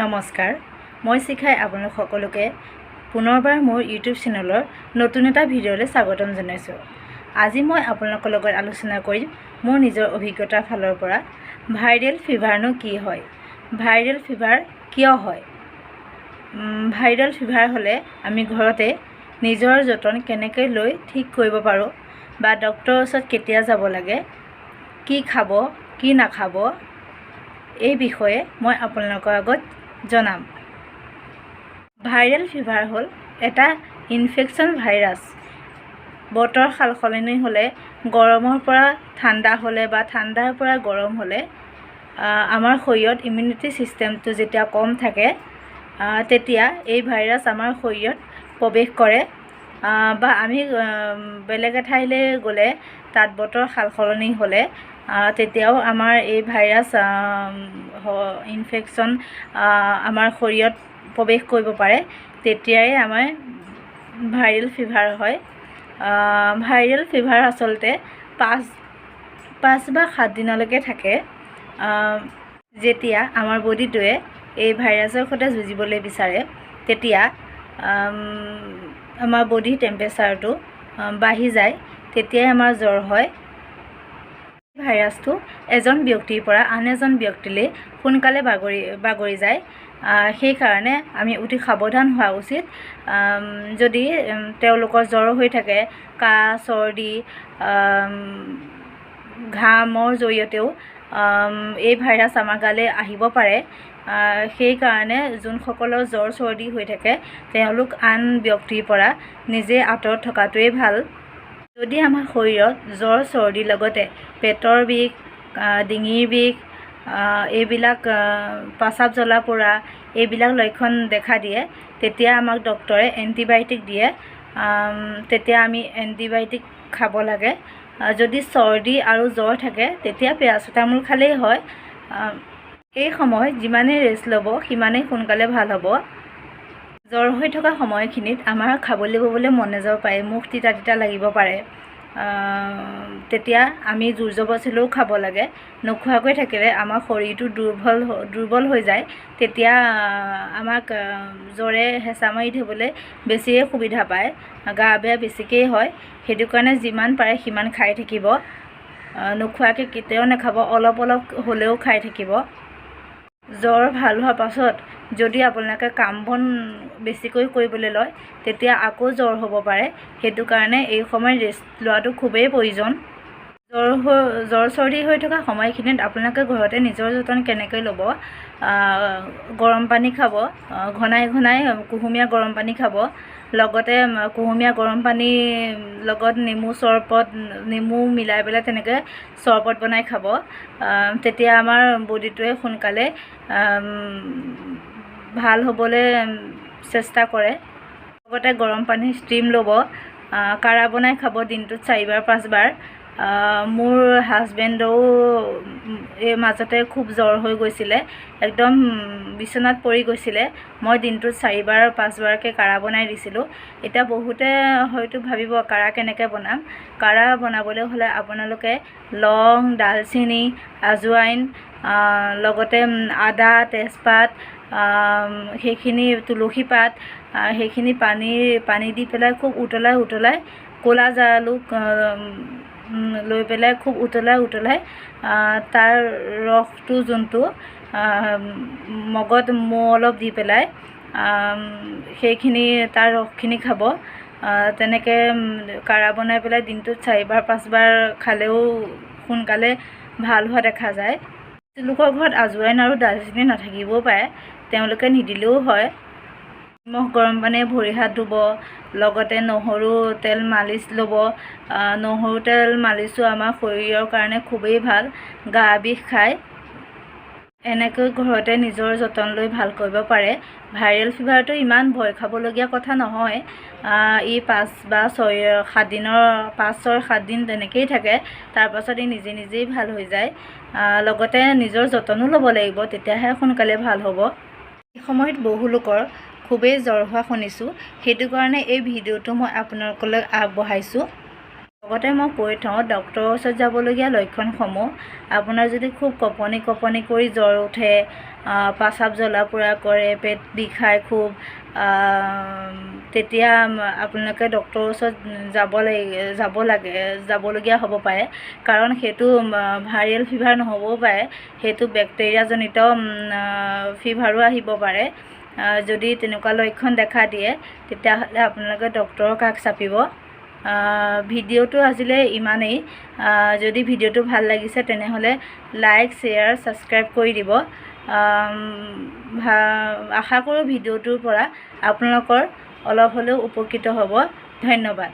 নমস্কাৰ, মই শিখাই আপোনালোক সকলোকে পুনৰবাৰ মোৰ ইউটিউব চেনেলৰ নতুন এটা ভিডিঅ'লৈ স্বাগতম জনাইছোঁ। আজি মই আপোনালোকৰ লগত আলোচনা কৰিম মোৰ নিজৰ অভিজ্ঞতাৰ ফালৰ পৰা ভাইৰেল ফিভাৰনো কি হয়, ভাইৰেল ফিভাৰ কিয় হয়, ভাইৰেল ফিভাৰ হ'লে আমি ঘৰতে নিজৰ যতন কেনেকৈ লৈ ঠিক কৰিব পাৰোঁ বা ডক্তৰৰ ওচৰত কেতিয়া যাব লাগে, কি খাব কি নাখাব, এই বিষয়ে মই আপোনালোকৰ আগত জনাম। ভাইৰেল ফিভাৰ হ'ল এটা ইনফেকশ্যন ভাইৰাছ। বতৰ সালসলনি হ'লে, গৰমৰ পৰা ঠাণ্ডা হ'লে বা ঠাণ্ডাৰ পৰা গৰম হ'লে আমাৰ শৰীৰত ইমিউনিটি ছিষ্টেমটো যেতিয়া কম থাকে তেতিয়া এই ভাইৰাছ আমাৰ শৰীৰত প্ৰৱেশ কৰে বা আমি বেলেগ এঠাইলৈ গ'লে তাত বতৰ সালসলনি হ'লে তেতিয়াও আমাৰ এই ভাইৰাছ ইনফেকশ্যন আমাৰ শৰীৰত প্ৰৱেশ কৰিব পাৰে, তেতিয়াই আমাৰ ভাইৰেল ফিভাৰ হয়। ভাইৰেল ফিভাৰ আচলতে 5 বা 7 দিনলৈকে থাকে। যেতিয়া আমাৰ বডিটোৱে এই ভাইৰাছৰ সৈতে যুঁজিবলৈ বিচাৰে তেতিয়া আমাৰ বডিৰ টেম্পাৰেচাৰটো বাঢ়ি যায়, তেতিয়াই আমাৰ জ্বৰ হয়। ভাইৰাছটো এজন ব্যক্তিৰ পৰা আন এজন ব্যক্তিলৈ সোনকালে বাগৰি যায়। সেইকাৰণে আমি অতি সাৱধান হোৱা উচিত। যদি তেওঁলোকৰ জ্বৰ হৈ থাকে, কাহ চৰ্দি ঘামৰ জৰিয়তেও এই ভাইৰাছ আমাৰ গালৈ আহিব পাৰে। সেইকাৰণে যোনসকলৰ জ্বৰ চৰ্দি হৈ থাকে তেওঁলোক আন ব্যক্তিৰ পৰা নিজে আঁতৰত থকাটোৱেই ভাল। যদি আমাৰ শৰীৰত জ্বৰ চৰ্দিৰ লগতে পেটৰ বিষ, ডিঙিৰ বিষ, এইবিলাক প্ৰস্ৰাৱ জ্বলা পোৰা এইবিলাক লক্ষণ দেখা দিয়ে, তেতিয়া আমাক ডক্তৰে এণ্টিবায়'টিক দিয়ে। তেতিয়া আমি এণ্টিবায়'টিক খাব লাগে। যদি চৰ্দি আৰু জ্বৰ থাকে তেতিয়া পেৰাচিটামল খালেই হয়। এই সময়ত যিমানেই ৰেষ্ট ল'ব সিমানেই সোনকালে ভাল হ'ব। জ্বৰ হৈ থকা সময়খিনিত আমাৰ খাবলৈ ববলৈ মন নাযাব পাৰে, মুখ তিতা তিতা লাগিব পাৰে। তেতিয়া আমি জোৰ জবৰদস্তিলৈও খাব লাগে। নোখোৱাকৈ থাকিলে আমাৰ শৰীৰটো দুৰ্বল হৈ যায়, তেতিয়া আমাক জ্বৰে হেঁচা মাৰি ধৰিবলৈ বেছিয়ে সুবিধা পায়, গা বেয়া বেছিকেই হয়। সেইটো কাৰণে যিমান পাৰে সিমান খাই থাকিব, নোখোৱাকৈ কেতিয়াও নাখাব, অলপ অলপ হ'লেও খাই থাকিব। জ্বৰ ভাল হোৱাৰ পাছত যদি আপোনালোকে কাম বন বেছিকৈ কৰিবলৈ লয় তেতিয়া আকৌ জ্বৰ হ'ব পাৰে। সেইটো কাৰণে এই সময়ত ৰেষ্ট লোৱাটো খুবেই প্ৰয়োজন। জ্বৰ চৰ্দি হৈ থকা সময়খিনিত আপোনালোকে ঘৰতে নিজৰ যতন কেনেকৈ ল'ব, গৰম পানী খাব, ঘনাই কুহুমীয়া গৰম পানী খাব। লগতে কুহুমীয়া গৰম পানীৰ লগত নেমু মিলাই পেলাই তেনেকৈ চৰবত বনাই খাব। তেতিয়া আমাৰ বডিটোৱে সোনকালে ভাল হ'বলৈ চেষ্টা কৰে। লগতে গৰম পানী ষ্টিম ল'ব, কাঢ়া বনাই খাব দিনটোত 4 বাৰ 5 বাৰ। মোৰ হাজবেণ্ডৰো এই মাজতে খুব জ্বৰ হৈ গৈছিলে, একদম বিচনাত পৰি গৈছিলে। মই দিনটোত 4 বাৰ 5 বাৰকৈ কাঢ়া বনাই দিছিলোঁ। এতিয়া বহুতে হয়তো ভাবিব কাঢ়া কেনেকৈ বনাম। কাঢ়া বনাবলৈ হ'লে আপোনালোকে লং, দালচেনি, আজৱাইন, লগতে আদা, তেজপাত, সেইখিনি তুলসী পাত, সেইখিনি পানী দি পেলাই খুব উতলাই ক'লা জালুক লৈ পেলাই খুব উতলাই তাৰ ৰসটো যোনটো মগত মৌ অলপ দি পেলাই সেইখিনি তাৰ ৰসখিনি খাব। তেনেকৈ কাঢ়া বনাই পেলাই দিনটোত 4 বাৰ 5 বাৰ খালেও সোনকালে ভাল হোৱা দেখা যায়। তেওঁলোকৰ ঘৰত আজৱাইন আৰু দালচেনি নাথাকিবও পাৰে, তেওঁলোকে নিদিলেও হয়। নিমখ গৰম পানীয়ে ভৰি হাত ধুব, লগতে নহৰু তেল মালিচ ল'ব। নহৰু তেল মালিচো আমাৰ শৰীৰৰ কাৰণে খুবেই ভাল, গা বিষ খায়। এনেকৈ ঘৰতে নিজৰ যতন লৈ ভাল কৰিব পাৰে। ভাইৰেল ফিভাৰটো ইমান ভয় খাবলগীয়া কথা নহয়। ই 5-6-7 দিন তেনেকৈয়ে থাকে, তাৰপাছত ই নিজেই ভাল হৈ যায়। লগতে নিজৰ যতনো ল'ব লাগিব, তেতিয়াহে সোনকালে ভাল হ'ব। এই সময়ত বহু লোকৰ খুবেই জ্বৰ হোৱা শুনিছোঁ, সেইটো কাৰণে এই ভিডিঅ'টো মই আপোনালোকলৈ আগবঢ়াইছোঁ। লগতে মই কৈ থওঁ, ডক্তৰৰ ওচৰত যাবলগীয়া লক্ষণসমূহ, আপোনাৰ যদি খুব কঁপনি কৰি জ্বৰ উঠে, পাচাব জ্বলা পোৰা কৰে, পেট বিষায় খুব, তেতিয়া আপোনালোকে ডক্তৰৰ ওচৰত যাবলগীয়া হ'ব পাৰে। কাৰণ সেইটো ভাইৰেল ফিভাৰ নহ'বও পাৰে, সেইটো বেক্টেৰিয়াজনিত ফিভাৰো আহিব পাৰে। যদি তেনেকুৱা লক্ষণ দেখা দিয়ে তেতিয়াহ'লে আপোনালোকে ডক্তৰৰ কাষ চাপিব। ভিডিঅ'টো আজিলৈ ইমানেই। যদি ভিডিঅ'টো ভাল লাগিছে তেনেহ'লে লাইক, শ্বেয়াৰ, ছাবস্ক্ৰাইব কৰি দিব। আশা কৰোঁ ভিডিঅ'টোৰ পৰা আপোনালোকৰ অলপ হ'লেও উপকৃত হ'ব। ধন্যবাদ।